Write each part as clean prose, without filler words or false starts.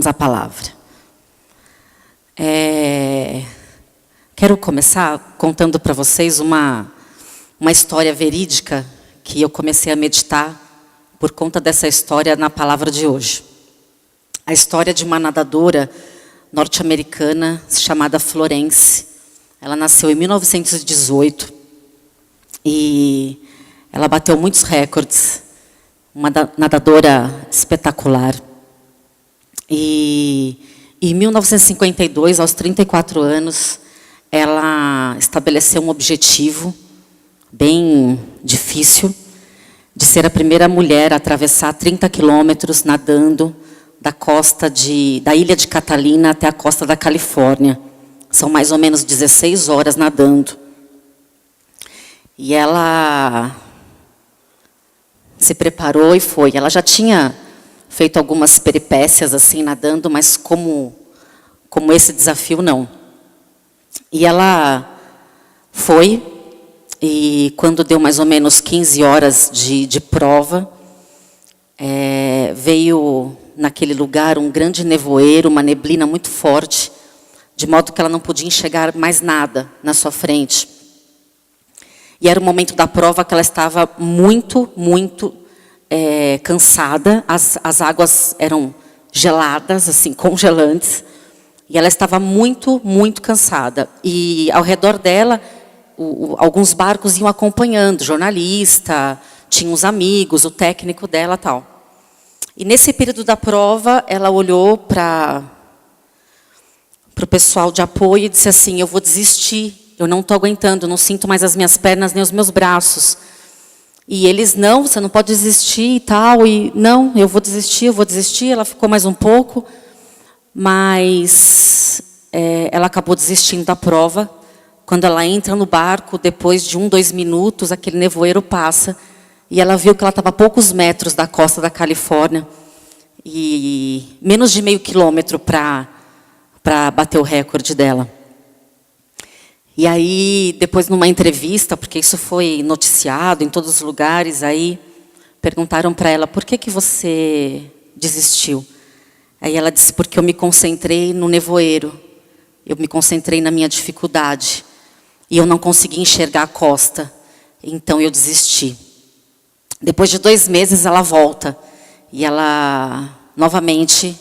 Vamos à palavra. Quero começar contando para vocês uma história verídica que eu comecei a meditar por conta dessa história na palavra de hoje. A história de uma nadadora norte-americana chamada Florence. Ela nasceu em 1918 e ela bateu muitos recordes. Uma nadadora espetacular. E em 1952, aos 34 anos, ela estabeleceu um objetivo bem difícil de ser a primeira mulher a atravessar 30 quilômetros nadando da ilha de Catalina até a costa da Califórnia. São mais ou menos 16 horas nadando. E ela se preparou e foi. Ela já tinha feito algumas peripécias assim nadando, mas como esse desafio não. E ela foi, e quando deu mais ou menos 15 horas de prova, veio naquele lugar um grande nevoeiro, uma neblina muito forte, de modo que ela não podia enxergar mais nada na sua frente. E era o momento da prova que ela estava muito, muito cansada. As águas eram geladas, assim, congelantes. E ela estava muito, muito cansada. E ao redor dela, alguns barcos iam acompanhando, jornalista, tinha uns amigos, o técnico dela e tal. E nesse período da prova, ela olhou para o pessoal de apoio e disse assim: eu vou desistir, eu não estou aguentando, não sinto mais as minhas pernas nem os meus braços. E eles: não, você não pode desistir e tal. E não, eu vou desistir. Ela ficou mais um pouco, mas ela acabou desistindo da prova. Quando ela entra no barco, depois de 2 minutos, aquele nevoeiro passa. E ela viu que ela estava a poucos metros da costa da Califórnia. E menos de meio quilômetro para bater o recorde dela. E aí, depois numa entrevista, porque isso foi noticiado em todos os lugares, aí perguntaram para ela: por que você desistiu? Aí ela disse: porque eu me concentrei no nevoeiro. Eu me concentrei na minha dificuldade. E eu não consegui enxergar a costa. Então eu desisti. Depois de 2 meses ela volta. E ela novamente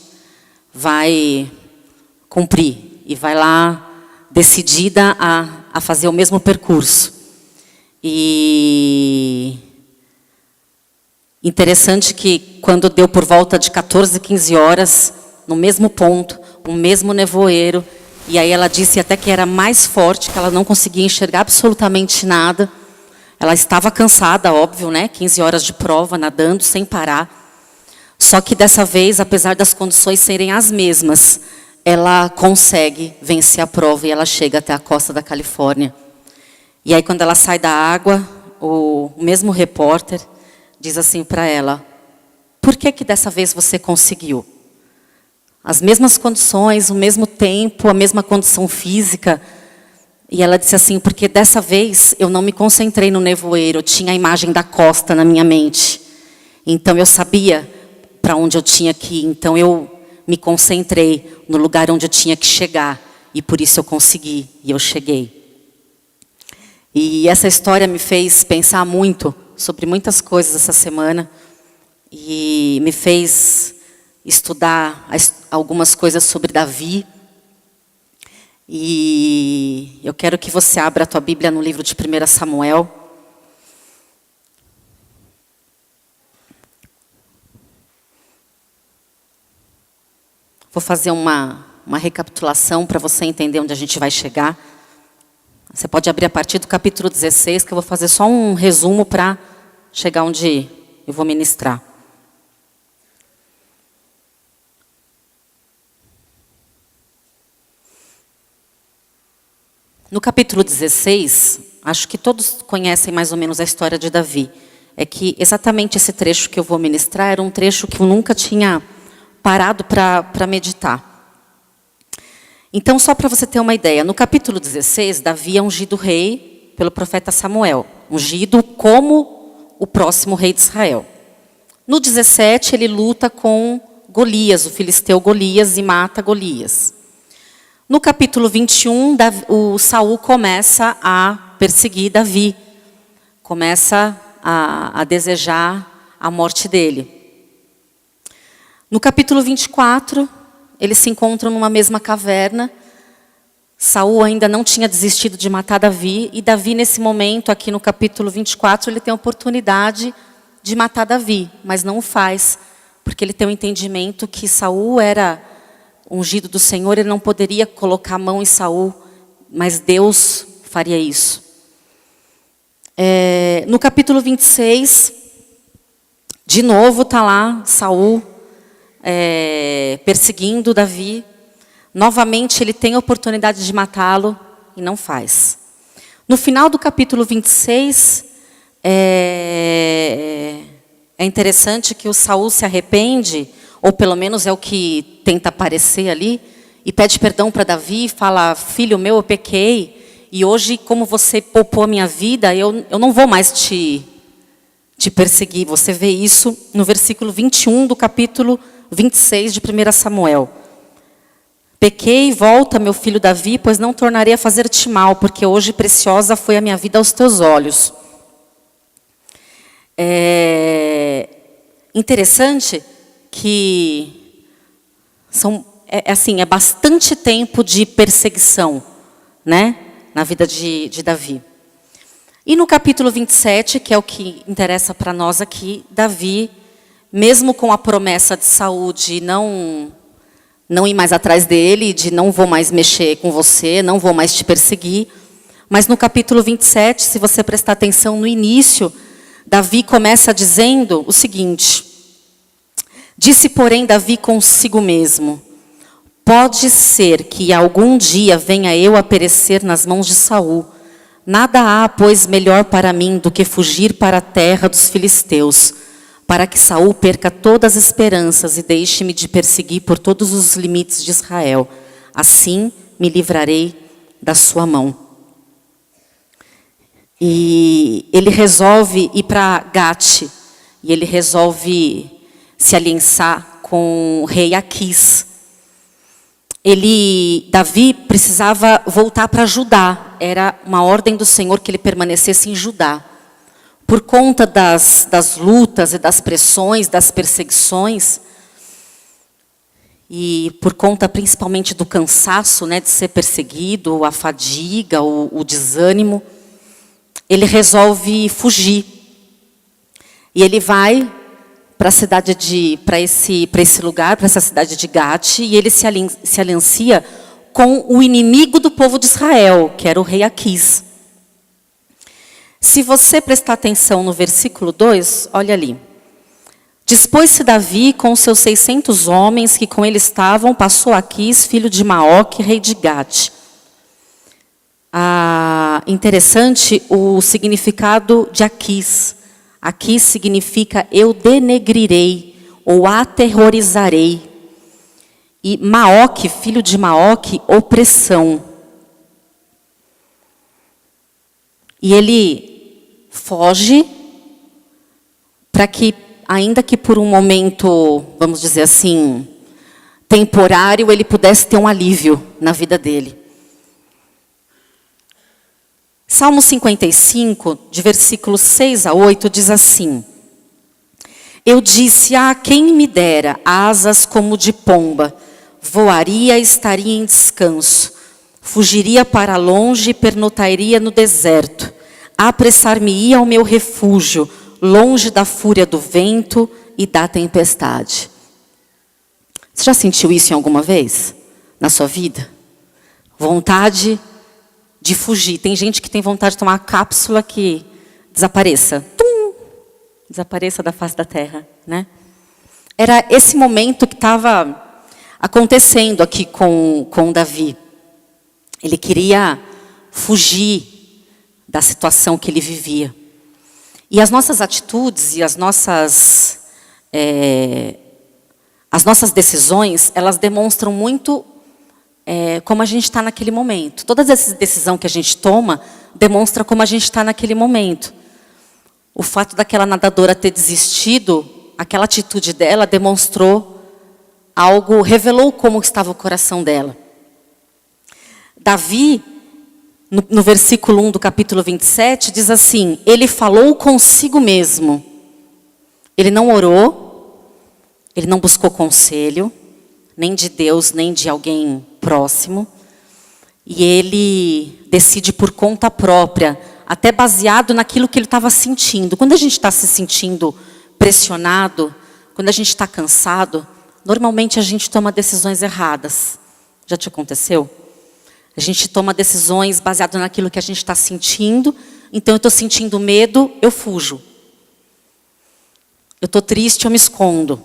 vai cumprir. E vai lá decidida a fazer o mesmo percurso. E interessante que quando deu por volta de 14, 15 horas, no mesmo ponto, o mesmo nevoeiro, e aí ela disse até que era mais forte, que ela não conseguia enxergar absolutamente nada. Ela estava cansada, óbvio, né? 15 horas de prova, nadando, sem parar. Só que dessa vez, apesar das condições serem as mesmas, ela consegue vencer a prova e ela chega até a costa da Califórnia. E aí, quando ela sai da água, o mesmo repórter diz assim para ela: por que dessa vez você conseguiu? As mesmas condições, o mesmo tempo, a mesma condição física. E ela disse assim: porque dessa vez eu não me concentrei no nevoeiro, eu tinha a imagem da costa na minha mente. Então eu sabia para onde eu tinha que ir, então eu me concentrei no lugar onde eu tinha que chegar. E por isso eu consegui, e eu cheguei. E essa história me fez pensar muito sobre muitas coisas essa semana. E me fez estudar algumas coisas sobre Davi. E eu quero que você abra a tua Bíblia no livro de 1 Samuel. Vou fazer uma recapitulação para você entender onde a gente vai chegar. Você pode abrir a partir do capítulo 16, que eu vou fazer só um resumo para chegar onde eu vou ministrar. No capítulo 16, acho que todos conhecem mais ou menos a história de Davi. É que exatamente esse trecho que eu vou ministrar era um trecho que eu nunca tinha parado para meditar. Então, só para você ter uma ideia, no capítulo 16, Davi é ungido rei pelo profeta Samuel. Ungido como o próximo rei de Israel. No 17, ele luta com Golias, o filisteu Golias, e mata Golias. No capítulo 21, o Saul começa a perseguir Davi, começa a desejar a morte dele. No capítulo 24, eles se encontram numa mesma caverna. Saul ainda não tinha desistido de matar Davi, e Davi, nesse momento, aqui no capítulo 24, ele tem a oportunidade de matar Davi, mas não o faz, porque ele tem o entendimento que Saul era ungido do Senhor, ele não poderia colocar a mão em Saul, mas Deus faria isso. No capítulo 26, de novo está lá Saul perseguindo Davi. Novamente ele tem a oportunidade de matá-lo e não faz. No final do capítulo 26, é interessante que o Saul se arrepende, ou pelo menos é o que tenta aparecer ali, e pede perdão para Davi, e fala: filho meu, eu pequei, e hoje, como você poupou a minha vida, eu não vou mais te perseguir. Você vê isso no versículo 21 do capítulo 26 de 1 Samuel. Pequei, volta, meu filho Davi, pois não tornarei a fazer-te mal, porque hoje preciosa foi a minha vida aos teus olhos. É interessante que é bastante tempo de perseguição, né, na vida de Davi. E no capítulo 27, que é o que interessa para nós aqui, Davi, mesmo com a promessa de Saul de não ir mais atrás dele, de não vou mais mexer com você, não vou mais te perseguir, mas no capítulo 27, se você prestar atenção no início, Davi começa dizendo o seguinte: disse, porém, Davi consigo mesmo: pode ser que algum dia venha eu a perecer nas mãos de Saul. Nada há, pois, melhor para mim do que fugir para a terra dos filisteus, para que Saul perca todas as esperanças e deixe-me de perseguir por todos os limites de Israel. Assim me livrarei da sua mão. E ele resolve ir para Gate, e ele resolve se aliançar com o rei Aquis. Davi precisava voltar para Judá, era uma ordem do Senhor que ele permanecesse em Judá. Por conta das lutas e das pressões, das perseguições, e por conta principalmente do cansaço, né, de ser perseguido, a fadiga, o desânimo, ele resolve fugir. E ele vai para esse lugar, para essa cidade de Gate, e ele se aliancia com o inimigo do povo de Israel, que era o rei Aquis. Se você prestar atenção no versículo 2, olha ali. Dispôs-se Davi com seus 600 homens que com ele estavam, passou Aquis, filho de Maoque, rei de Gate. Interessante o significado de Aquis. Aquis significa eu denegrirei ou aterrorizarei. E Maoque, filho de Maoque, opressão. E ele foge para que, ainda que por um momento, vamos dizer assim, temporário, ele pudesse ter um alívio na vida dele. Salmo 55, de versículos 6 a 8, diz assim: eu disse, quem me dera asas como de pomba, voaria e estaria em descanso, fugiria para longe e pernoitaria no deserto, apressar-me-ia ao meu refúgio, longe da fúria do vento e da tempestade. Você já sentiu isso em alguma vez na sua vida? Vontade de fugir. Tem gente que tem vontade de tomar uma cápsula que desapareça. Desapareça da face da terra, né? Era esse momento que estava acontecendo aqui com Davi. Ele queria fugir da situação que ele vivia. E as nossas atitudes e as nossas decisões, elas demonstram muito como a gente está naquele momento. Toda essa decisão que a gente toma demonstra como a gente está naquele momento. O fato daquela nadadora ter desistido, aquela atitude dela demonstrou algo revelou como estava o coração dela. Davi, no versículo 1 do capítulo 27, diz assim: ele falou consigo mesmo. Ele não orou, ele não buscou conselho, nem de Deus, nem de alguém próximo. E ele decide por conta própria, até baseado naquilo que ele estava sentindo. Quando a gente está se sentindo pressionado, quando a gente está cansado, normalmente a gente toma decisões erradas. Já te aconteceu? A gente toma decisões baseadas naquilo que a gente está sentindo. Então, eu estou sentindo medo, eu fujo. Eu estou triste, eu me escondo.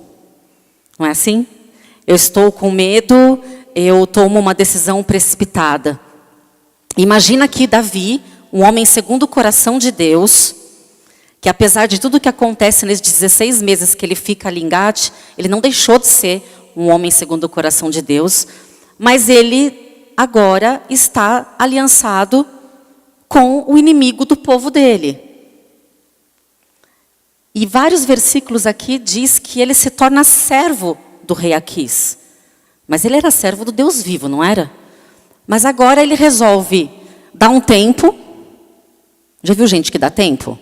Não é assim? Eu estou com medo, eu tomo uma decisão precipitada. Imagina que Davi, um homem segundo o coração de Deus, que apesar de tudo que acontece nesses 16 meses que ele fica ali em Gate, ele não deixou de ser um homem segundo o coração de Deus, mas ele agora está aliançado com o inimigo do povo dele. E vários versículos aqui diz que ele se torna servo do rei Aquis. Mas ele era servo do Deus vivo, não era? Mas agora ele resolve dar um tempo. Já viu gente que dá tempo?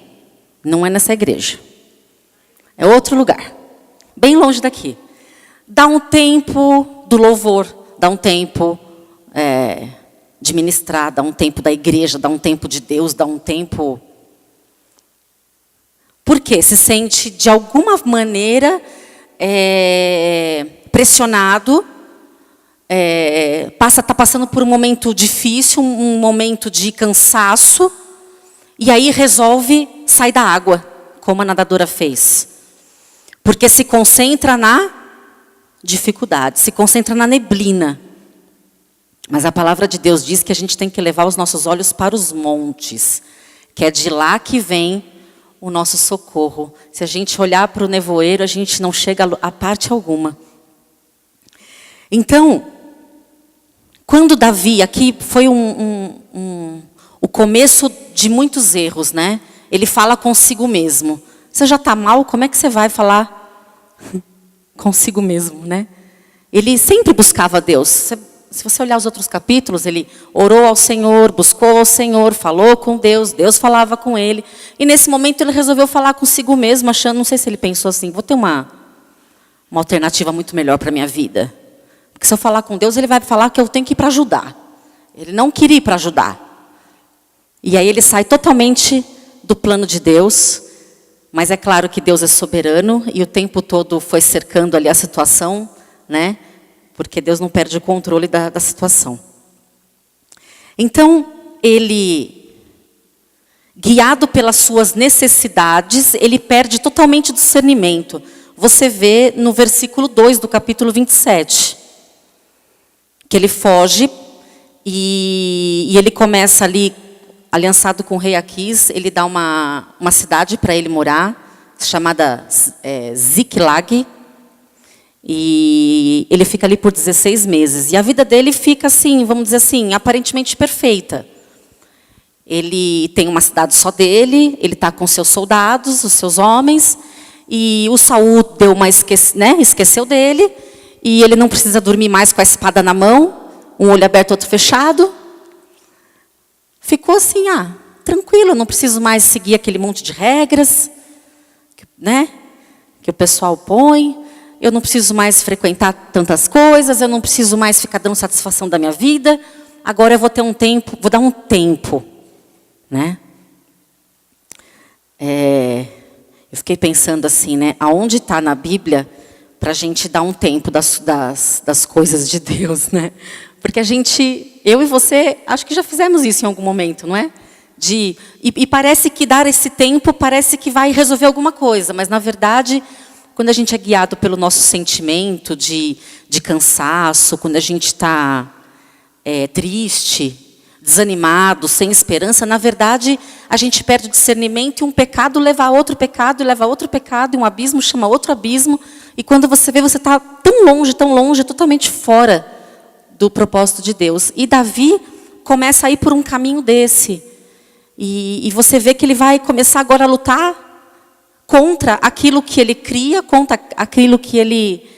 Não é nessa igreja. É outro lugar. Bem longe daqui. Dá um tempo do louvor. Dá um tempo de ministrar. Dá um tempo da igreja. Dá um tempo de Deus. Dá um tempo... Por quê? Se sente de alguma maneira pressionado. Está passando por um momento difícil. Um momento de cansaço. E aí resolve sair da água, como a nadadora fez. Porque se concentra na dificuldade, se concentra na neblina. Mas a palavra de Deus diz que a gente tem que levar os nossos olhos para os montes, que é de lá que vem o nosso socorro. Se a gente olhar para o nevoeiro, a gente não chega a parte alguma. Então, quando Davi, aqui foi o começo de muitos erros, né? Ele fala consigo mesmo. Você já está mal, como é que você vai falar consigo mesmo, né? Ele sempre buscava Deus. Se você olhar os outros capítulos, ele orou ao Senhor, buscou ao Senhor, falou com Deus, Deus falava com ele. E nesse momento ele resolveu falar consigo mesmo, achando, não sei se ele pensou assim, vou ter uma alternativa muito melhor para a minha vida. Porque se eu falar com Deus, ele vai falar que eu tenho que ir para ajudar. Ele não queria ir para ajudar. E aí ele sai totalmente do plano de Deus, mas é claro que Deus é soberano e o tempo todo foi cercando ali a situação, né? Porque Deus não perde o controle da situação. Então, ele, guiado pelas suas necessidades, ele perde totalmente o discernimento. Você vê no versículo 2 do capítulo 27, que ele foge e ele começa ali, aliançado com o rei Aquis, ele dá uma cidade para ele morar, chamada Ziklag, e ele fica ali por 16 meses. E a vida dele fica assim, vamos dizer assim, aparentemente perfeita. Ele tem uma cidade só dele, ele está com seus soldados, os seus homens, e o Saul deu esqueceu dele, e ele não precisa dormir mais com a espada na mão, um olho aberto, outro fechado. Ficou assim, tranquilo, não preciso mais seguir aquele monte de regras, né, que o pessoal põe. Eu não preciso mais frequentar tantas coisas, eu não preciso mais ficar dando satisfação da minha vida. Agora eu vou ter um tempo, vou dar um tempo, né? Eu fiquei pensando assim, né, aonde está na Bíblia para a gente dar um tempo das coisas de Deus, né? Porque eu e você, acho que já fizemos isso em algum momento, não é? E parece que dar esse tempo, parece que vai resolver alguma coisa. Mas, na verdade, quando a gente é guiado pelo nosso sentimento de cansaço, quando a gente está triste, desanimado, sem esperança, na verdade, a gente perde o discernimento e um pecado leva a outro pecado, e leva a outro pecado, e um abismo chama outro abismo. E quando você vê, você está tão longe, totalmente fora do propósito de Deus. E Davi começa a ir por um caminho desse. E você vê que ele vai começar agora a lutar contra aquilo que ele cria, contra aquilo que ele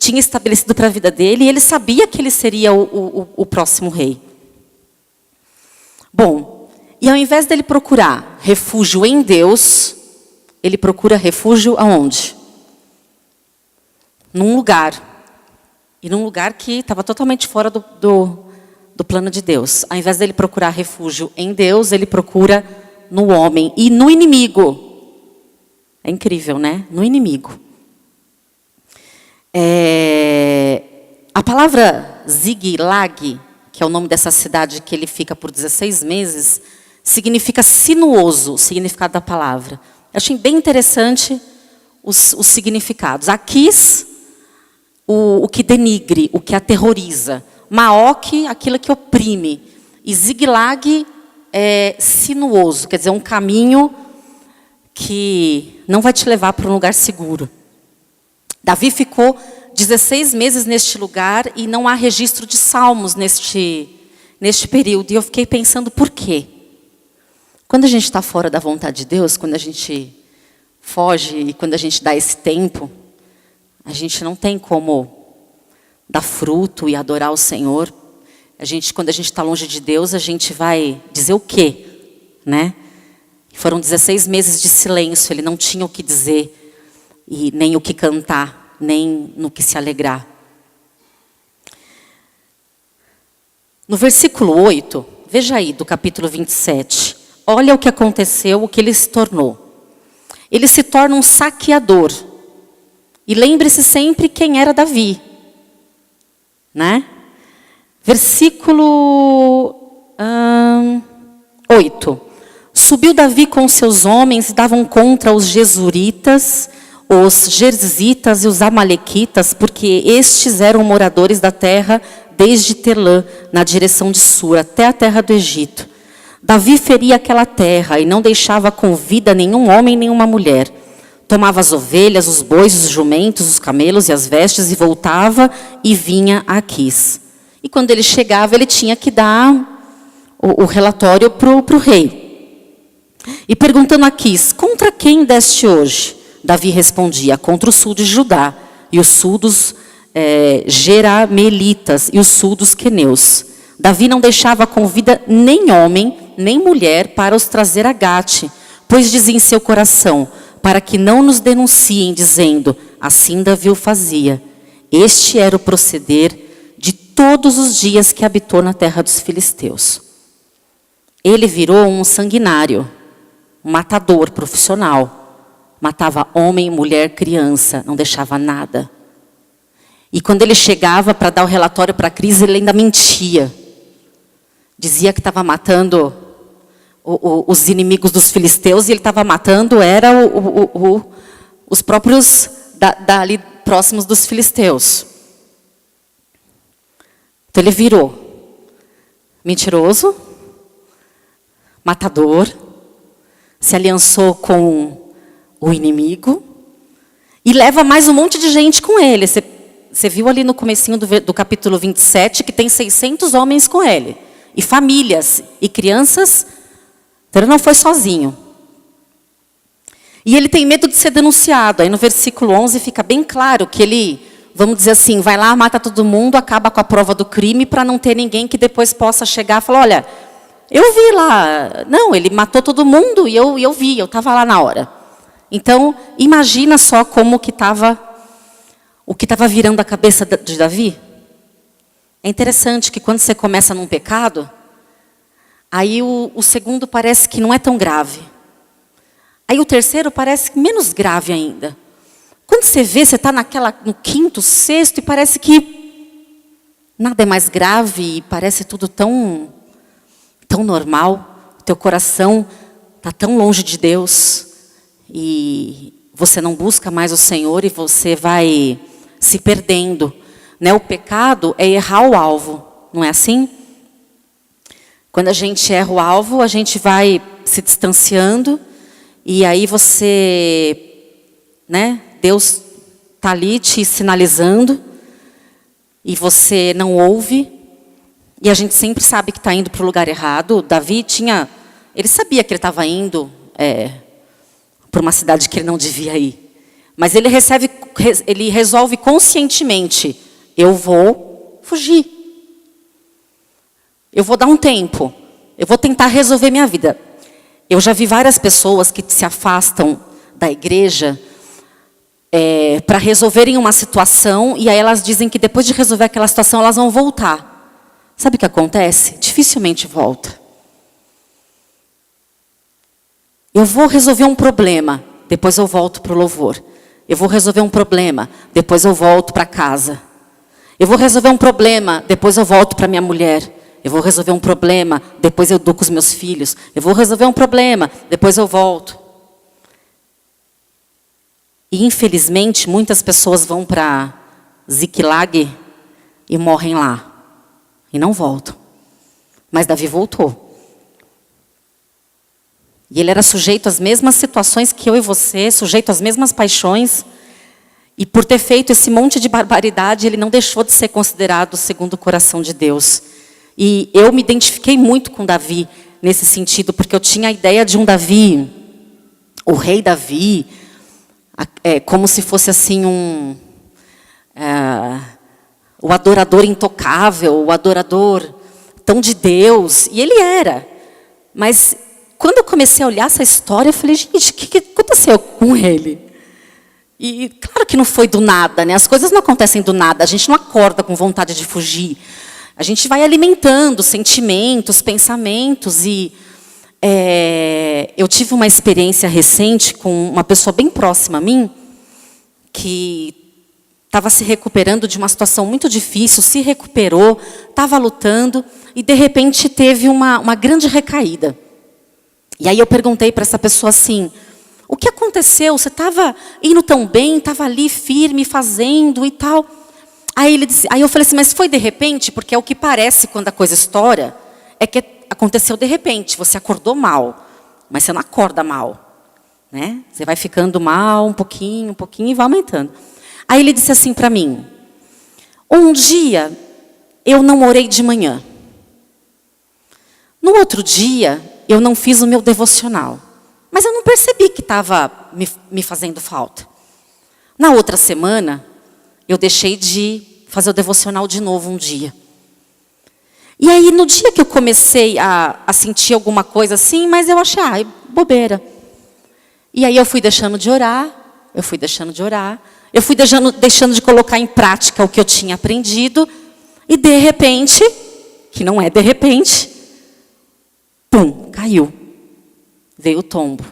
tinha estabelecido para a vida dele, e ele sabia que ele seria o próximo rei. Bom, e ao invés dele procurar refúgio em Deus, ele procura refúgio aonde? Num lugar. E num lugar que estava totalmente fora do plano de Deus. Ao invés dele procurar refúgio em Deus, ele procura no homem e no inimigo. É incrível, né? No inimigo. A palavra Ziglag, que é o nome dessa cidade que ele fica por 16 meses, significa sinuoso, o significado da palavra. Eu achei bem interessante os significados. Aquis, o que denigre, o que aterroriza. Maoc, aquilo que oprime. E Ziglag é sinuoso, quer dizer, um caminho que não vai te levar para um lugar seguro. Davi ficou 16 meses neste lugar e não há registro de salmos neste período. E eu fiquei pensando, por quê? Quando a gente está fora da vontade de Deus, quando a gente foge e quando a gente dá esse tempo, a gente não tem como dar fruto e adorar o Senhor. Quando a gente está longe de Deus, a gente vai dizer o quê? Né? Foram 16 meses de silêncio, ele não tinha o que dizer, e nem o que cantar, nem no que se alegrar. No versículo 8, veja aí, do capítulo 27, olha o que aconteceu, o que ele se tornou. Ele se torna um saqueador. E lembre-se sempre quem era Davi. Né? Versículo 8. Subiu Davi com seus homens e davam contra os Gesuritas, os Gerzitas e os Amalequitas, porque estes eram moradores da terra desde Telã, na direção de Sur, até a terra do Egito. Davi feria aquela terra e não deixava com vida nenhum homem, nenhuma mulher. Tomava as ovelhas, os bois, os jumentos, os camelos e as vestes e voltava e vinha a Aquis. E quando ele chegava, ele tinha que dar o relatório para o rei. E perguntando a Aquis, contra quem deste hoje? Davi respondia, contra o sul de Judá, e o sul dos Jeramelitas, e o sul dos queneus. Davi não deixava com vida nem homem, nem mulher, para os trazer a Gate, pois dizia em seu coração, para que não nos denunciem, dizendo, assim Davi o fazia. Este era o proceder de todos os dias que habitou na terra dos filisteus. Ele virou um sanguinário, um matador profissional. Matava homem, mulher, criança, não deixava nada. E quando ele chegava para dar o relatório para a crise, ele ainda mentia. Dizia que estava matando os inimigos dos filisteus, e ele estava matando os próprios ali próximos dos filisteus. Então ele virou mentiroso, matador, se aliançou com o inimigo e leva mais um monte de gente com ele. Você viu ali no comecinho do capítulo 27 que tem 600 homens com ele, e famílias, e crianças. Então ele não foi sozinho. E ele tem medo de ser denunciado. Aí no versículo 11 fica bem claro que ele, vamos dizer assim, vai lá, mata todo mundo, acaba com a prova do crime, para não ter ninguém que depois possa chegar e falar, olha, eu vi lá. Não, ele matou todo mundo e eu vi, eu estava lá na hora. Então, imagina só como que o que estava virando a cabeça de Davi. É interessante que quando você começa num pecado, aí o segundo parece que não é tão grave. Aí o terceiro parece menos grave ainda. Quando você vê, você está no quinto, sexto, e parece que nada é mais grave, e parece tudo tão normal. O teu coração está tão longe de Deus, e você não busca mais o Senhor, e você vai se perdendo. Né? O pecado é errar o alvo, não é assim? Quando a gente erra o alvo, a gente vai se distanciando, e aí Deus está ali te sinalizando, e você não ouve, e a gente sempre sabe que está indo para o lugar errado. Davi ele sabia que ele estava indo para uma cidade que ele não devia ir, Mas ele resolve conscientemente, eu vou fugir. Eu vou dar um tempo. Eu vou tentar resolver minha vida. Eu já vi várias pessoas que se afastam da igreja para resolverem uma situação, e aí elas dizem que depois de resolver aquela situação, elas vão voltar. Sabe o que acontece? Dificilmente volta. Eu vou resolver um problema, depois eu volto para o louvor. Eu vou resolver um problema, depois eu volto para casa. Eu vou resolver um problema, depois eu volto para minha mulher. Eu vou resolver um problema, depois eu dou com os meus filhos. Eu vou resolver um problema, depois eu volto. E infelizmente, muitas pessoas vão para Ziklag e morrem lá. E não voltam. Mas Davi voltou. E ele era sujeito às mesmas situações que eu e você, sujeito às mesmas paixões. E por ter feito esse monte de barbaridade, ele não deixou de ser considerado segundo o coração de Deus. E eu me identifiquei muito com Davi nesse sentido, porque eu tinha a ideia de um Davi, o rei Davi, como se fosse assim o adorador intocável, o adorador tão de Deus. E ele era. Mas quando eu comecei a olhar essa história, eu falei, gente, o que aconteceu com ele? E claro que não foi do nada, né? As coisas não acontecem do nada, a gente não acorda com vontade de fugir. A gente vai alimentando sentimentos, pensamentos. E eu tive uma experiência recente com uma pessoa bem próxima a mim, que estava se recuperando de uma situação muito difícil, se recuperou, estava lutando, e de repente teve uma grande recaída. E aí eu perguntei para essa pessoa assim, o que aconteceu? Você estava indo tão bem, estava ali firme, fazendo e tal. Aí eu falei assim, mas foi de repente? Porque é o que parece quando a coisa estoura, é que aconteceu de repente. Você acordou mal, mas você não acorda mal, né? Você vai ficando mal um pouquinho e vai aumentando. Aí ele disse assim para mim, um dia eu não orei de manhã. No outro dia, eu não fiz o meu devocional. Mas eu não percebi que estava me fazendo falta. Na outra semana, eu deixei de fazer o devocional de novo um dia. E aí, no dia que eu comecei a sentir alguma coisa assim, mas eu achei, bobeira. E aí eu fui deixando de orar, eu fui deixando de colocar em prática o que eu tinha aprendido, e de repente, que não é de repente, pum, caiu. Veio o tombo.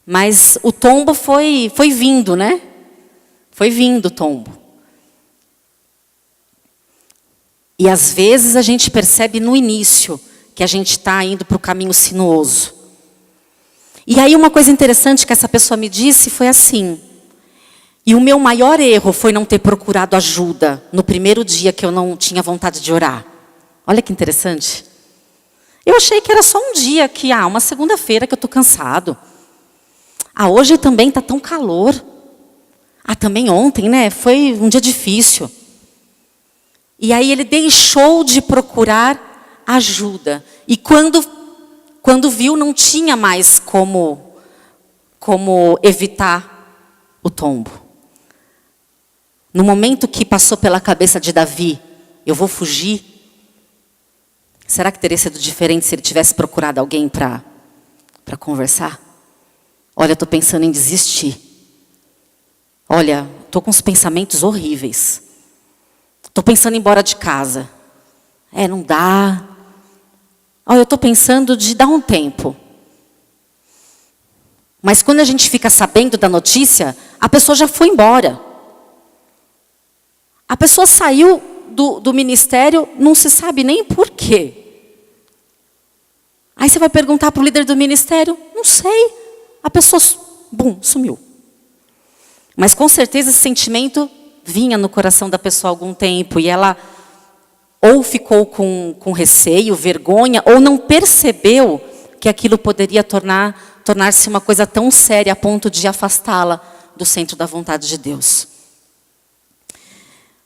Mas o tombo foi vindo, né? Foi vindo o tombo. E às vezes a gente percebe no início que a gente está indo para o caminho sinuoso. E aí uma coisa interessante que essa pessoa me disse foi assim, e o meu maior erro foi não ter procurado ajuda no primeiro dia que eu não tinha vontade de orar. Olha que interessante. Eu achei que era só um dia, uma segunda-feira que eu estou cansado. Hoje também está tão calor. Também ontem, né? Foi um dia difícil. E aí ele deixou de procurar ajuda. E quando viu, não tinha mais como evitar o tombo. No momento que passou pela cabeça de Davi, eu vou fugir. Será que teria sido diferente se ele tivesse procurado alguém para conversar? Olha, eu estou pensando em desistir. Olha, estou com uns pensamentos horríveis. Estou pensando em ir embora de casa. Não dá. Olha, eu estou pensando de dar um tempo. Mas quando a gente fica sabendo da notícia, a pessoa já foi embora. A pessoa saiu do ministério, não se sabe nem por quê. Aí você vai perguntar para o líder do ministério, não sei. A pessoa, sumiu. Mas com certeza esse sentimento vinha no coração da pessoa há algum tempo. E ela ou ficou com receio, vergonha, ou não percebeu que aquilo poderia tornar-se uma coisa tão séria a ponto de afastá-la do centro da vontade de Deus.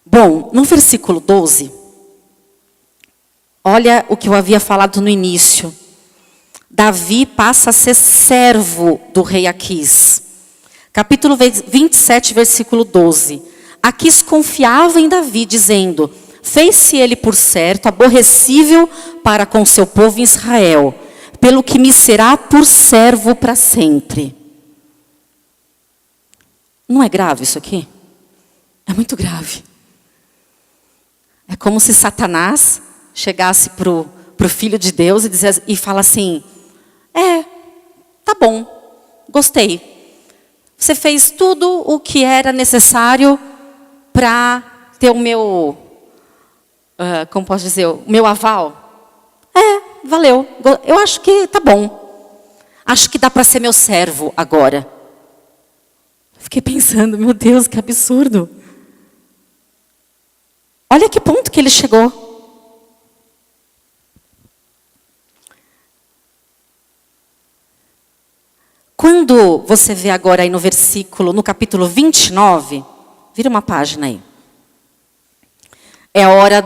Bom, no versículo 12, olha o que eu havia falado no início. Davi passa a ser servo do rei Aquis. Capítulo 27, versículo 12. Aquis confiava em Davi, dizendo: fez-se ele por certo aborrecível para com seu povo Israel, pelo que me será por servo para sempre. Não é grave isso aqui? É muito grave. É como se Satanás chegasse pro Filho de Deus e fala assim: tá bom, gostei. Você fez tudo o que era necessário para ter o meu, como posso dizer, o meu aval. Valeu. Eu acho que tá bom. Acho que dá para ser meu servo agora. Fiquei pensando, meu Deus, que absurdo. Olha que ponto que ele chegou. Quando você vê agora aí no capítulo 29, vira uma página aí. É a hora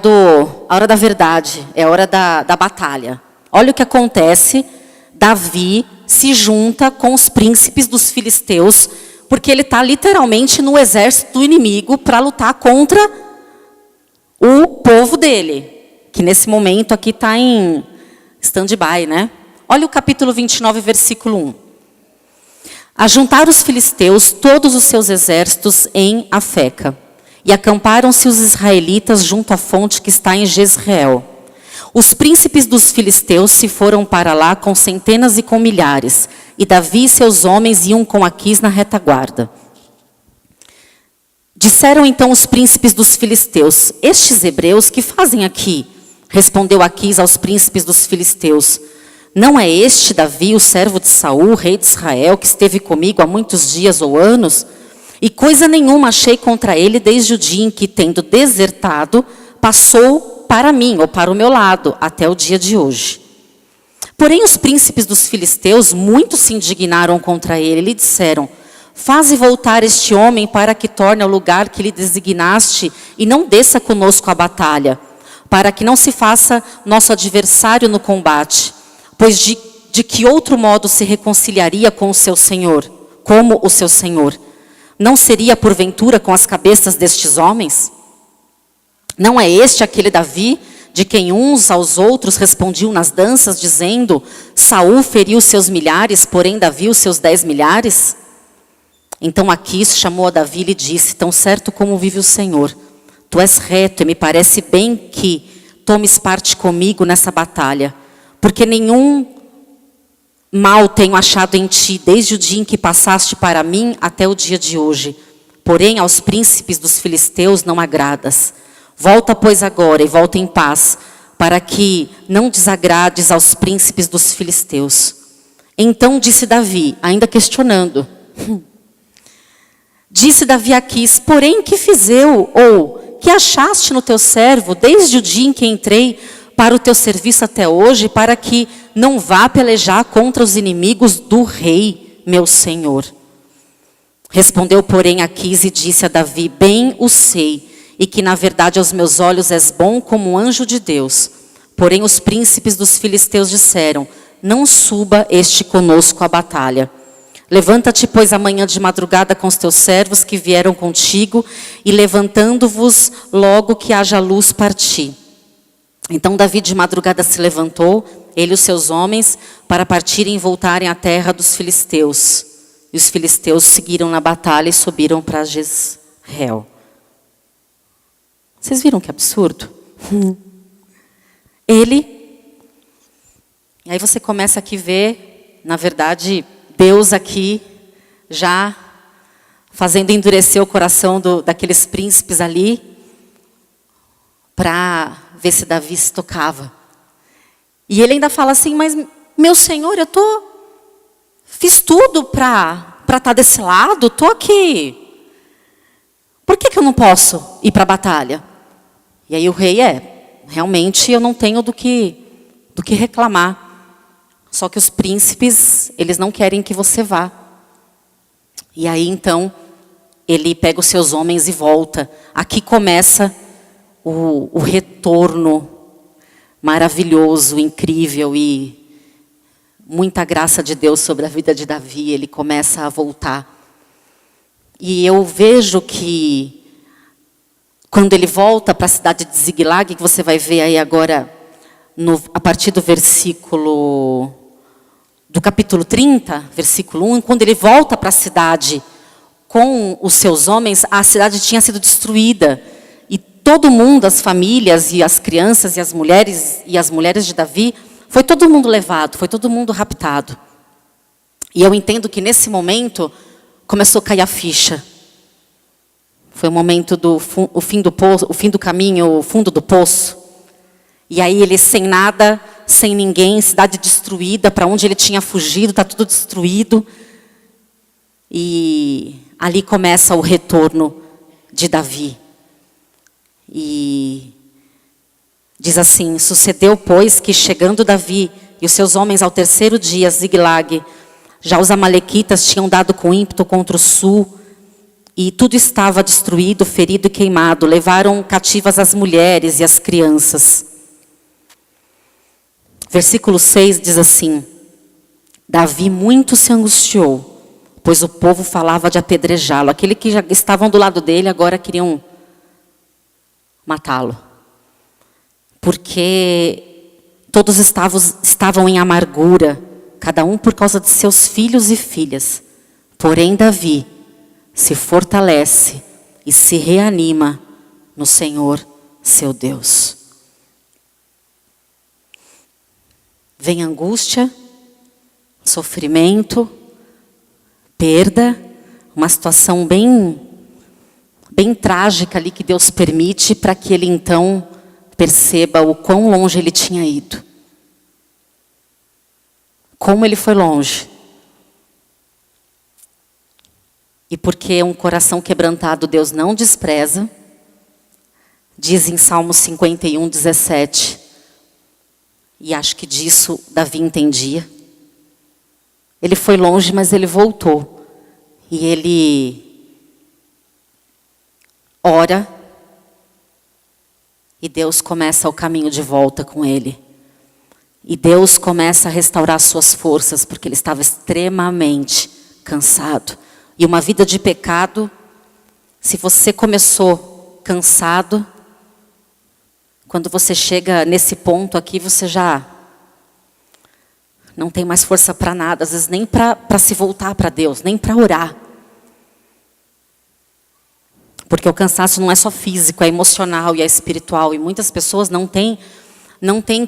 da verdade, é a hora da batalha. Olha o que acontece. Davi se junta com os príncipes dos filisteus, porque ele está literalmente no exército do inimigo para lutar contra o povo dele, que nesse momento aqui está em stand-by, né? Olha o capítulo 29, versículo 1. Ajuntaram os filisteus todos os seus exércitos em Afeca, e acamparam-se os israelitas junto à fonte que está em Jezreel. Os príncipes dos filisteus se foram para lá com centenas e com milhares, e Davi e seus homens iam com Aquis na retaguarda. Disseram então os príncipes dos filisteus: estes hebreus, que fazem aqui? Respondeu Aquis aos príncipes dos filisteus: não é este Davi, o servo de Saul, rei de Israel, que esteve comigo há muitos dias ou anos? E coisa nenhuma achei contra ele desde o dia em que, tendo desertado, passou para mim, ou para o meu lado, até o dia de hoje. Porém os príncipes dos filisteus muito se indignaram contra ele e lhe disseram: faze voltar este homem para que torne ao lugar que lhe designaste e não desça conosco à batalha, para que não se faça nosso adversário no combate, pois de que outro modo se reconciliaria com o seu senhor, como o seu senhor? Não seria porventura com as cabeças destes homens? Não é este aquele Davi, de quem uns aos outros respondiam nas danças, dizendo: Saul feriu seus milhares, porém Davi os seus 10 milhares? Então Aquis chamou a Davi e lhe disse: tão certo como vive o Senhor, tu és reto e me parece bem que tomes parte comigo nessa batalha, porque nenhum mal tenho achado em ti desde o dia em que passaste para mim até o dia de hoje. Porém aos príncipes dos filisteus não agradas. Volta, pois, agora e volta em paz, para que não desagrades aos príncipes dos filisteus. Então disse Davi, ainda questionando, disse Davi a Aquis: porém que fiz eu, ou que achaste no teu servo, desde o dia em que entrei para o teu serviço até hoje, para que não vá pelejar contra os inimigos do rei, meu senhor? Respondeu, porém, Aquis e disse a Davi: bem o sei, e que na verdade aos meus olhos és bom como um anjo de Deus. Porém os príncipes dos filisteus disseram: não suba este conosco à batalha. Levanta-te, pois, amanhã de madrugada com os teus servos que vieram contigo, e levantando-vos logo que haja luz, parti. Então Davi de madrugada se levantou, ele e os seus homens, para partirem e voltarem à terra dos filisteus. E os filisteus seguiram na batalha e subiram para Jezreel. Vocês viram que absurdo? Ele, e aí você começa aqui a ver, na verdade, Deus aqui já fazendo endurecer o coração daqueles príncipes ali, para ver se Davi se tocava. E ele ainda fala assim: mas meu senhor, fiz tudo para estar desse lado, estou aqui. Por que eu não posso ir para a batalha? E aí o rei realmente eu não tenho do que reclamar. Só que os príncipes, eles não querem que você vá. E aí então, ele pega os seus homens e volta. Aqui começa o retorno maravilhoso, incrível e muita graça de Deus sobre a vida de Davi. Ele começa a voltar. E eu vejo que quando ele volta para a cidade de Ziglag, que você vai ver aí agora, a partir do capítulo 30, versículo 1, quando ele volta para a cidade com os seus homens, a cidade tinha sido destruída. E todo mundo, as famílias e as crianças e as mulheres de Davi, foi todo mundo levado, foi todo mundo raptado. E eu entendo que nesse momento começou a cair a ficha. Foi o momento do fim do poço, o fim do caminho, o fundo do poço. E aí ele sem nada, sem ninguém, cidade destruída, para onde ele tinha fugido, está tudo destruído. E ali começa o retorno de Davi. E diz assim: sucedeu, pois, que chegando Davi e os seus homens ao terceiro dia, Ziglag, já os amalequitas tinham dado com ímpeto contra o sul, e tudo estava destruído, ferido e queimado. Levaram cativas as mulheres e as crianças. Versículo 6 diz assim: Davi muito se angustiou, pois o povo falava de apedrejá-lo. Aqueles que já estavam do lado dele agora queriam matá-lo. Porque todos estavam em amargura, cada um por causa de seus filhos e filhas. Porém Davi se fortalece e se reanima no Senhor, seu Deus. Vem angústia, sofrimento, perda, uma situação bem trágica ali que Deus permite para que ele então perceba o quão longe ele tinha ido. Como ele foi longe. E porque um coração quebrantado Deus não despreza, diz em Salmo 51, 17, e acho que disso Davi entendia. Ele foi longe, mas ele voltou. E ele ora, e Deus começa o caminho de volta com ele. E Deus começa a restaurar suas forças, porque ele estava extremamente cansado. E uma vida de pecado, se você começou cansado, quando você chega nesse ponto aqui, você já não tem mais força para nada, às vezes nem para se voltar para Deus, nem para orar. Porque o cansaço não é só físico, é emocional e é espiritual. E muitas pessoas não têm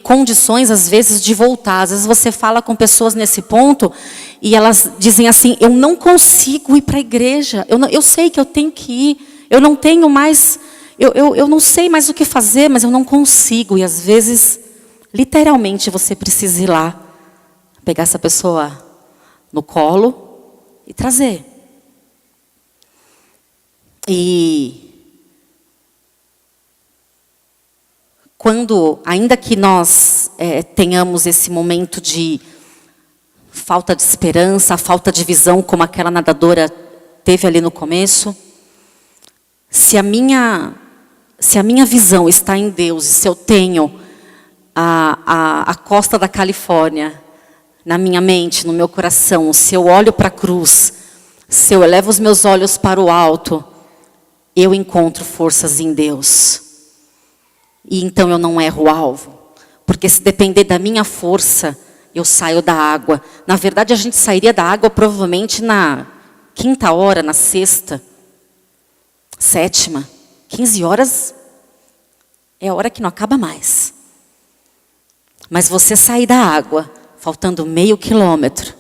condições, às vezes, de voltar. Às vezes você fala com pessoas nesse ponto e elas dizem assim: eu não consigo ir para a igreja. Eu sei que eu tenho que ir. Eu não tenho mais... Eu não sei mais o que fazer, mas eu não consigo. E às vezes, literalmente, você precisa ir lá, pegar essa pessoa no colo e trazer. E quando, ainda que nós tenhamos esse momento de falta de esperança, falta de visão, como aquela nadadora teve ali no começo, se a minha visão está em Deus, e se eu tenho a costa da Califórnia na minha mente, no meu coração, se eu olho para a cruz, se eu elevo os meus olhos para o alto, eu encontro forças em Deus. E então eu não erro o alvo. Porque se depender da minha força, eu saio da água. Na verdade, a gente sairia da água provavelmente na 5ª hora, na 6ª, 7ª. 15 horas é a hora que não acaba mais. Mas você sair da água, faltando meio quilômetro.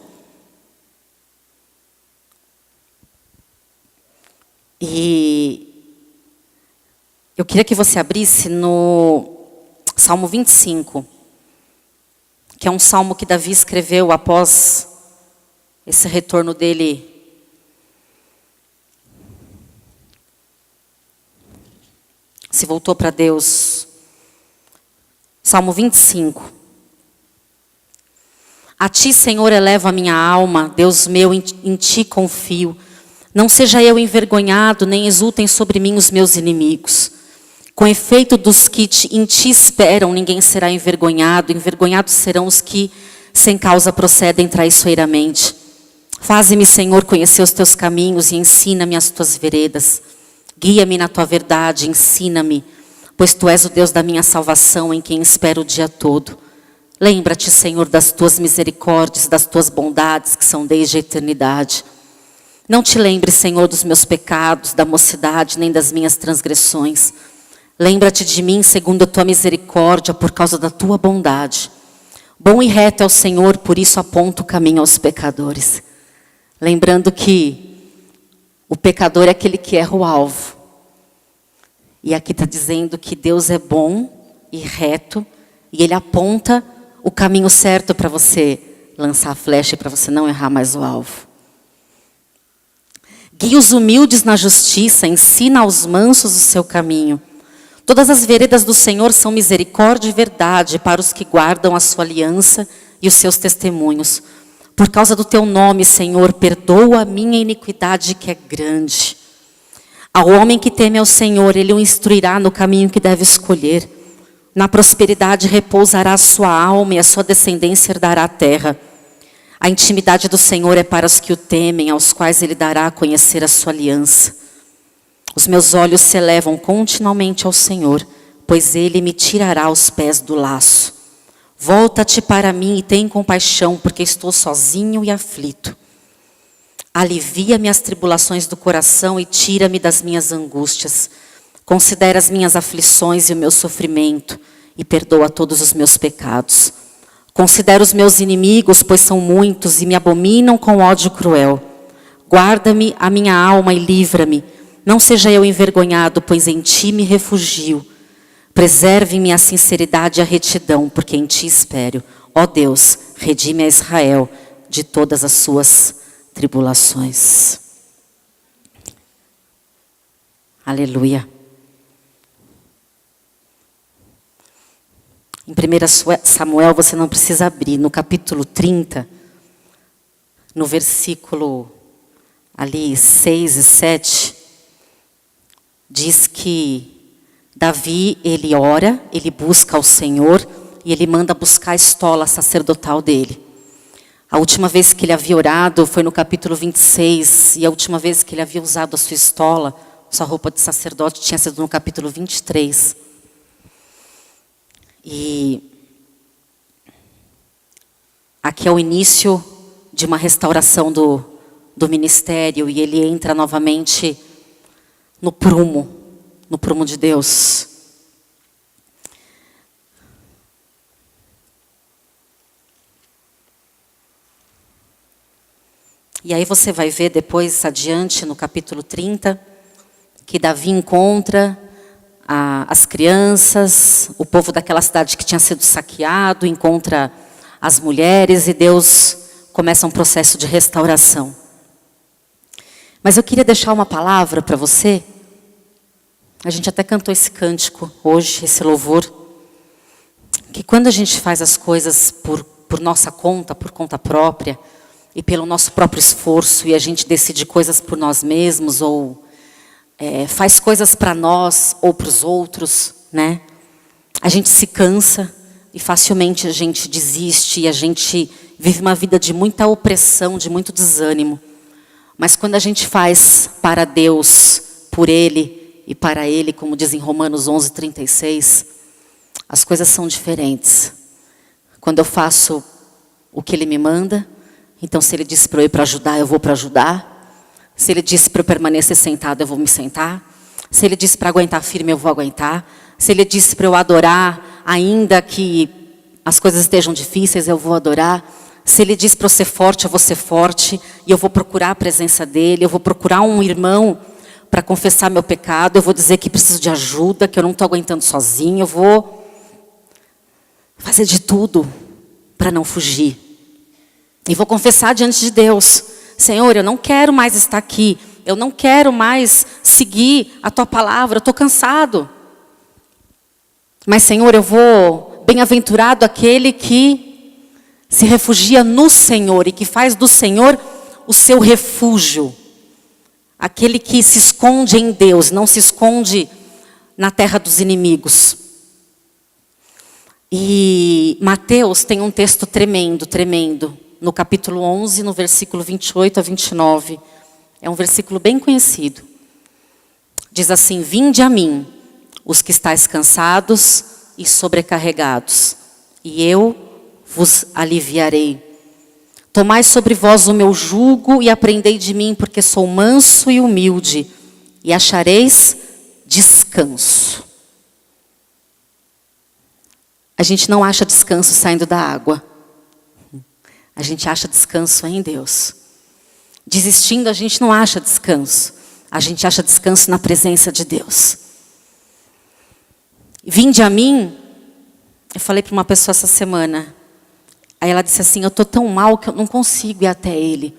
E eu queria que você abrisse no Salmo 25, que é um salmo que Davi escreveu após esse retorno dele. Se voltou para Deus. Salmo 25. A ti, Senhor, elevo a minha alma, Deus meu, em ti confio. Não seja eu envergonhado, nem exultem sobre mim os meus inimigos. Com efeito, dos que em ti esperam, ninguém será envergonhado. Envergonhados serão os que sem causa procedem traiçoeiramente. Faze-me, Senhor, conhecer os teus caminhos e ensina-me as tuas veredas. Guia-me na tua verdade, ensina-me, pois tu és o Deus da minha salvação, em quem espero o dia todo. Lembra-te, Senhor, das tuas misericórdias, das tuas bondades, que são desde a eternidade. Não te lembre, Senhor, dos meus pecados, da mocidade, nem das minhas transgressões. Lembra-te de mim segundo a tua misericórdia, por causa da tua bondade. Bom e reto é o Senhor, por isso aponta o caminho aos pecadores. Lembrando que o pecador é aquele que erra o alvo. E aqui está dizendo que Deus é bom e reto, e Ele aponta o caminho certo para você lançar a flecha e para você não errar mais o alvo. Guia os humildes na justiça, ensina aos mansos o seu caminho. Todas as veredas do Senhor são misericórdia e verdade para os que guardam a sua aliança e os seus testemunhos. Por causa do teu nome, Senhor, perdoa a minha iniquidade que é grande. Ao homem que teme ao Senhor, Ele o instruirá no caminho que deve escolher. Na prosperidade repousará a sua alma e a sua descendência herdará a terra. A intimidade do Senhor é para os que o temem, aos quais Ele dará a conhecer a sua aliança. Os meus olhos se elevam continuamente ao Senhor, pois Ele me tirará os pés do laço. Volta-te para mim e tem compaixão, porque estou sozinho e aflito. Alivia-me as tribulações do coração e tira-me das minhas angústias. Considera as minhas aflições e o meu sofrimento e perdoa todos os meus pecados. Considera os meus inimigos, pois são muitos e me abominam com ódio cruel. Guarda-me a minha alma e livra-me. Não seja eu envergonhado, pois em ti me refugio. Preserve-me a sinceridade e a retidão, porque em ti espero. Ó Deus, redime a Israel de todas as suas tribulações. Aleluia. Em 1 Samuel, você não precisa abrir, no capítulo 30, no versículo ali 6 e 7, diz que Davi, ele ora, ele busca ao Senhor e ele manda buscar a estola sacerdotal dele. A última vez que ele havia orado foi no capítulo 26, e a última vez que ele havia usado a sua estola, sua roupa de sacerdote, tinha sido no capítulo 23. E aqui é o início de uma restauração do ministério, e ele entra novamente no prumo de Deus. E aí você vai ver depois adiante no capítulo 30, que Davi encontra as crianças, o povo daquela cidade que tinha sido saqueado, encontra as mulheres e Deus começa um processo de restauração. Mas eu queria deixar uma palavra para você. A gente até cantou esse cântico hoje, esse louvor. Que quando a gente faz as coisas por nossa conta, por conta própria, e pelo nosso próprio esforço, e a gente decide coisas por nós mesmos, ou faz coisas para nós ou para os outros, né? A gente se cansa e facilmente a gente desiste, e a gente vive uma vida de muita opressão, de muito desânimo. Mas quando a gente faz para Deus, por Ele e para Ele, como diz em Romanos 11:36, as coisas são diferentes. Quando eu faço o que Ele me manda, então se Ele disse para eu ir para ajudar, eu vou para ajudar. Se Ele disse para eu permanecer sentado, eu vou me sentar. Se Ele disse para aguentar firme, eu vou aguentar. Se Ele disse para eu adorar, ainda que as coisas estejam difíceis, eu vou adorar. Se Ele disse para eu ser forte, eu vou ser forte. E eu vou procurar a presença dEle. Eu vou procurar um irmão para confessar meu pecado. Eu vou dizer que preciso de ajuda, que eu não estou aguentando sozinho. Eu vou fazer de tudo para não fugir. E vou confessar diante de Deus: Senhor, eu não quero mais estar aqui. Eu não quero mais seguir a Tua palavra. Eu estou cansado. Mas, Senhor, eu vou... Bem-aventurado aquele que se refugia no Senhor e que faz do Senhor o seu refúgio. Aquele que se esconde em Deus, não se esconde na terra dos inimigos. E Mateus tem um texto tremendo, tremendo. no capítulo 11, no versículo 28 a 29. É um versículo bem conhecido. Diz assim: vinde a mim, os que estáis cansados e sobrecarregados, e eu vos aliviarei. Tomai sobre vós o meu jugo e aprendei de mim, porque sou manso e humilde, e achareis descanso. A gente não acha descanso saindo da água. A gente acha descanso em Deus. Desistindo, a gente não acha descanso. A gente acha descanso na presença de Deus. Vinde a mim, eu falei para uma pessoa essa semana. Aí ela disse assim: eu estou tão mal que eu não consigo ir até Ele.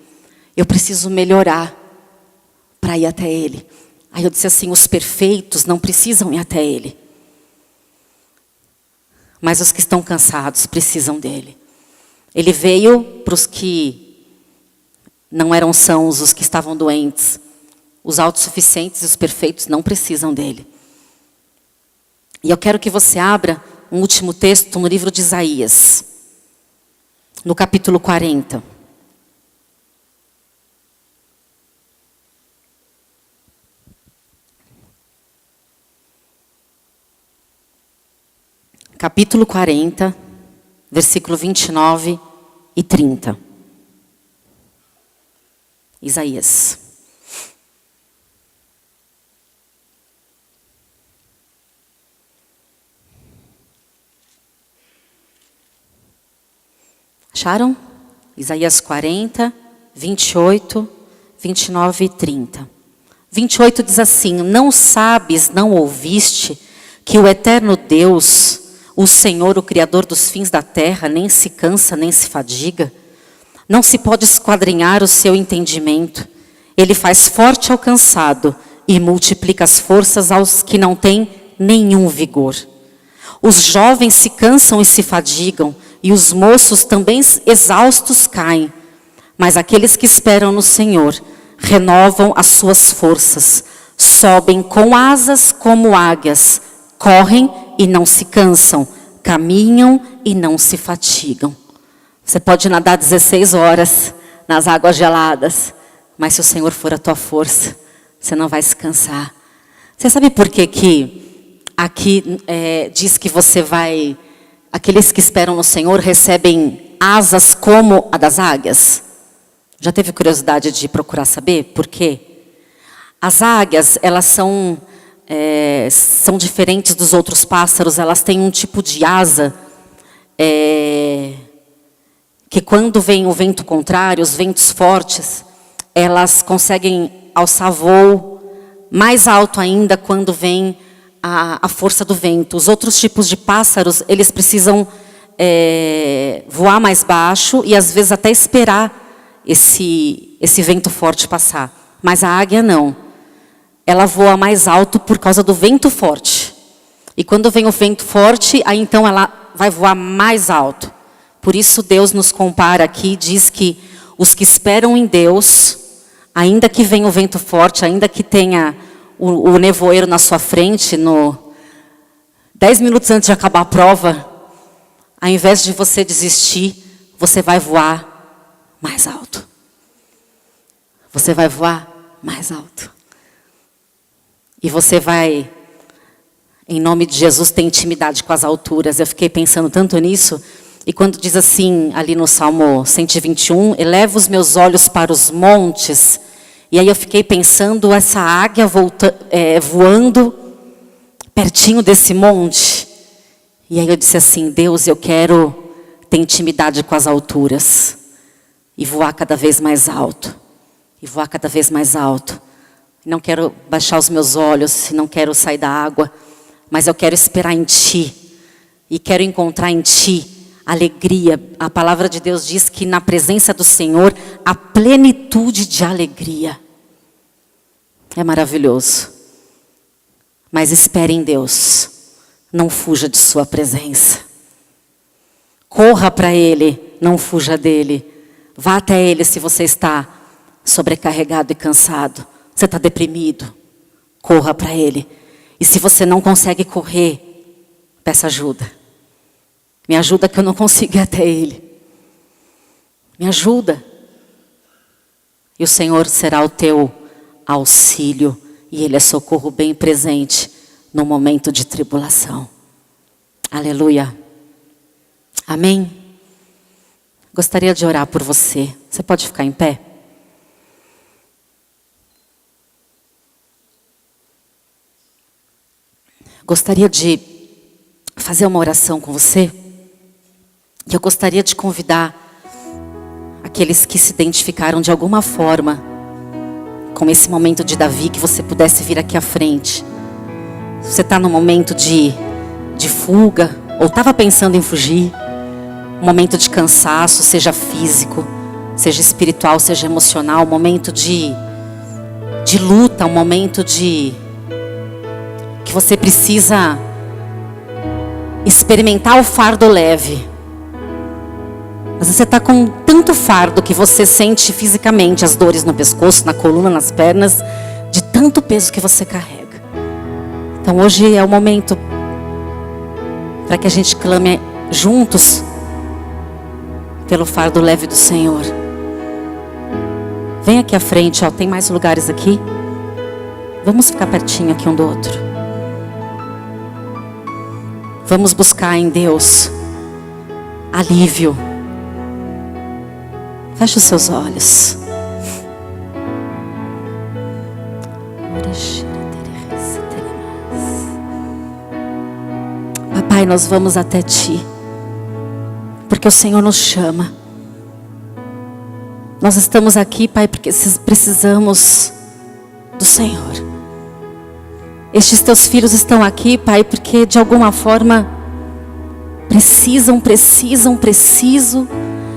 Eu preciso melhorar para ir até Ele. Aí eu disse assim: os perfeitos não precisam ir até Ele. Mas os que estão cansados precisam dEle. Ele veio para os que não eram sãos, os que estavam doentes. Os autossuficientes e os perfeitos não precisam dEle. E eu quero que você abra um último texto no livro de Isaías. No capítulo 40. Capítulo 40, versículo 29 e 30. Isaías. Acharam? Isaías 40, 28, 29 e 30. 28 diz assim: não sabes, não ouviste, que o eterno Deus, o Senhor, o Criador dos fins da terra, nem se cansa, nem se fadiga? Não se pode esquadrinhar o seu entendimento. Ele faz forte ao cansado e multiplica as forças aos que não têm nenhum vigor. Os jovens se cansam e se fadigam, e os moços também exaustos caem. Mas aqueles que esperam no Senhor renovam as suas forças, sobem com asas como águias, correm e não se cansam, caminham e não se fatigam. Você pode nadar 16 horas nas águas geladas, mas se o Senhor for a tua força, você não vai se cansar. Você sabe por que aqui diz que você vai... Aqueles que esperam no Senhor recebem asas como a das águias? Já teve curiosidade de procurar saber por quê? As águias, elas são diferentes dos outros pássaros. Elas têm um tipo de asa que quando vem o vento contrário, os ventos fortes, elas conseguem alçar voo mais alto ainda quando vem a força do vento. Os outros tipos de pássaros, eles precisam voar mais baixo e às vezes até esperar esse vento forte passar. Mas a águia não. Ela voa mais alto por causa do vento forte. E quando vem o vento forte, aí então ela vai voar mais alto. Por isso Deus nos compara aqui, diz que os que esperam em Deus, ainda que venha o vento forte, ainda que tenha o nevoeiro na sua frente, 10 minutos antes de acabar a prova, ao invés de você desistir, você vai voar mais alto. Você vai voar mais alto. E você vai, em nome de Jesus, ter intimidade com as alturas. Eu fiquei pensando tanto nisso. E quando diz assim, ali no Salmo 121, eleva os meus olhos para os montes. E aí eu fiquei pensando, essa águia voando pertinho desse monte. E aí eu disse assim: Deus, eu quero ter intimidade com as alturas. E voar cada vez mais alto. E voar cada vez mais alto. Não quero baixar os meus olhos, não quero sair da água. Mas eu quero esperar em Ti. E quero encontrar em Ti alegria. A palavra de Deus diz que na presença do Senhor há plenitude de alegria. É maravilhoso. Mas espere em Deus. Não fuja de sua presença. Corra para Ele, não fuja dEle. Vá até Ele se você está sobrecarregado e cansado. Você está deprimido. Corra para Ele. E se você não consegue correr, peça ajuda. Me ajuda que eu não consigo ir até Ele. Me ajuda. E o Senhor será o teu auxílio. E Ele é socorro bem presente no momento de tribulação. Aleluia. Amém? Gostaria de orar por você. Você pode ficar em pé? Gostaria de fazer uma oração com você. E eu gostaria de convidar aqueles que se identificaram de alguma forma com esse momento de Davi, que você pudesse vir aqui à frente. Se você está num momento de fuga, ou estava pensando em fugir, um momento de cansaço, seja físico, seja espiritual, seja emocional, um momento de luta, um momento que você precisa experimentar o fardo leve. Mas você está com tanto fardo que você sente fisicamente as dores no pescoço, na coluna, nas pernas, de tanto peso que você carrega. Então hoje é o momento para que a gente clame juntos pelo fardo leve do Senhor. Vem aqui à frente, ó, tem mais lugares aqui. Vamos ficar pertinho aqui um do outro. Vamos buscar em Deus alívio. Feche os seus olhos. Papai, nós vamos até Ti, porque o Senhor nos chama. Nós estamos aqui, Pai, porque precisamos do Senhor. Estes Teus filhos estão aqui, Pai, porque de alguma forma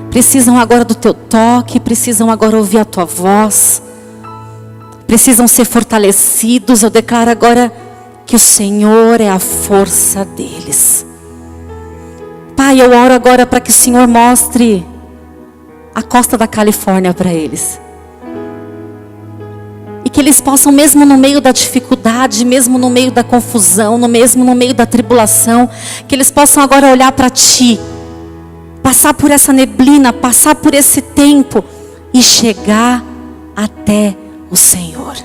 precisam agora do Teu toque, precisam agora ouvir a Tua voz, precisam ser fortalecidos. Eu declaro agora que o Senhor é a força deles. Pai, eu oro agora para que o Senhor mostre a costa da Califórnia para eles. E que eles possam, mesmo no meio da dificuldade, mesmo no meio da confusão, mesmo no meio da tribulação, que eles possam agora olhar para Ti, passar por essa neblina, passar por esse tempo e chegar até o Senhor.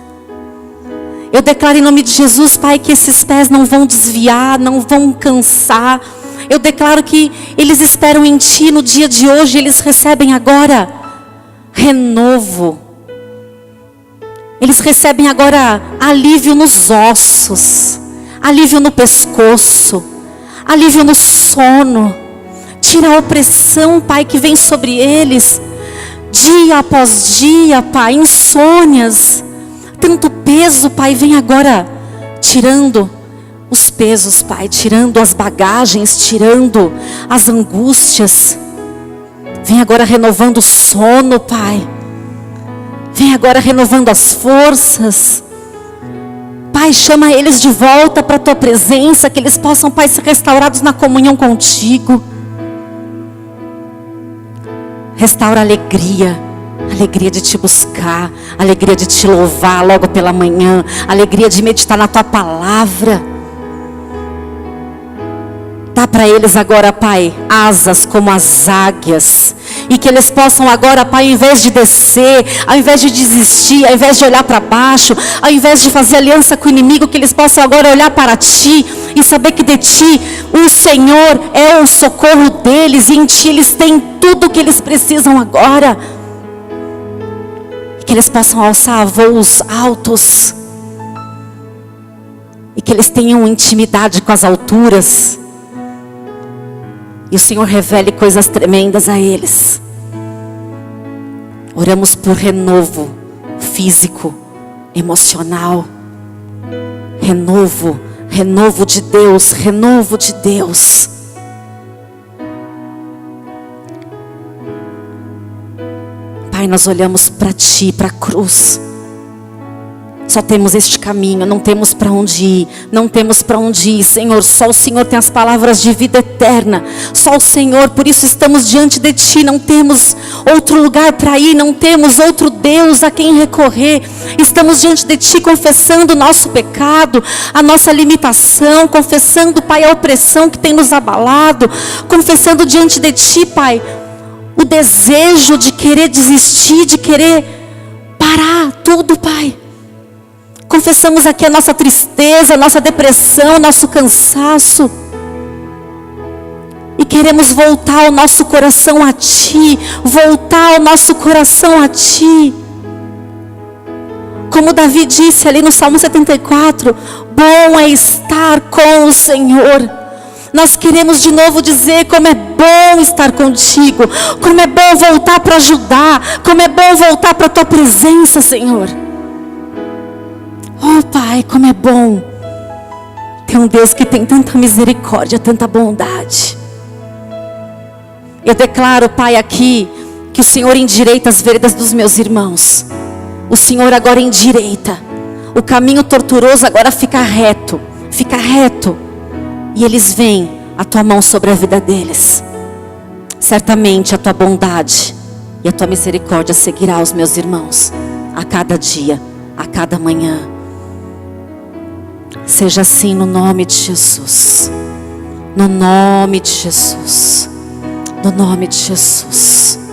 Eu declaro em nome de Jesus, Pai, que esses pés não vão desviar, não vão cansar. Eu declaro que eles esperam em Ti no dia de hoje, eles recebem agora renovo. Eles recebem agora alívio nos ossos, alívio no pescoço, alívio no sono. Tira a opressão, Pai, que vem sobre eles, dia após dia, Pai, insônias, tanto peso, Pai, vem agora tirando os pesos, Pai, tirando as bagagens, tirando as angústias. Vem agora renovando o sono, Pai. Vem agora renovando as forças. Pai, chama eles de volta para a Tua presença, que eles possam, Pai, ser restaurados na comunhão contigo. Restaura a alegria de Te buscar, alegria de Te louvar logo pela manhã, alegria de meditar na Tua palavra. Dá para eles agora, Pai, asas como as águias, e que eles possam agora, Pai, ao invés de descer, ao invés de desistir, ao invés de olhar para baixo, ao invés de fazer aliança com o inimigo, que eles possam agora olhar para Ti e saber que de Ti o Senhor é o socorro deles, e em Ti eles têm tudo o que eles precisam agora. Que eles possam alçar voos altos, e que eles tenham intimidade com as alturas, e o Senhor revele coisas tremendas a eles. Oramos por renovo físico, emocional, renovo de Deus, renovo de Deus. Pai, nós olhamos para Ti, para a cruz. Só temos este caminho, não temos para onde ir, não temos para onde ir, Senhor. Só o Senhor tem as palavras de vida eterna. Só o Senhor, por isso estamos diante de Ti. Não temos outro lugar para ir, não temos outro Deus a quem recorrer. Estamos diante de Ti confessando o nosso pecado, a nossa limitação, confessando, Pai, a opressão que tem nos abalado, confessando diante de Ti, Pai, o desejo de querer desistir, de querer parar tudo, Pai. Confessamos aqui a nossa tristeza, a nossa depressão, nosso cansaço. E queremos voltar o nosso coração a Ti, voltar o nosso coração a Ti. Como Davi disse ali no Salmo 74, bom é estar com o Senhor. Nós queremos de novo dizer como é bom estar contigo, como é bom voltar para ajudar, como é bom voltar para a Tua presença, Senhor. Oh Pai, como é bom ter um Deus que tem tanta misericórdia, tanta bondade. Eu declaro, Pai, aqui, que o Senhor endireita as veredas dos meus irmãos. O Senhor agora endireita. O caminho tortuoso agora fica reto. Fica reto. E eles veem a Tua mão sobre a vida deles. Certamente a Tua bondade e a Tua misericórdia seguirá os meus irmãos. A cada dia, a cada manhã. Seja assim no nome de Jesus. No nome de Jesus. No nome de Jesus.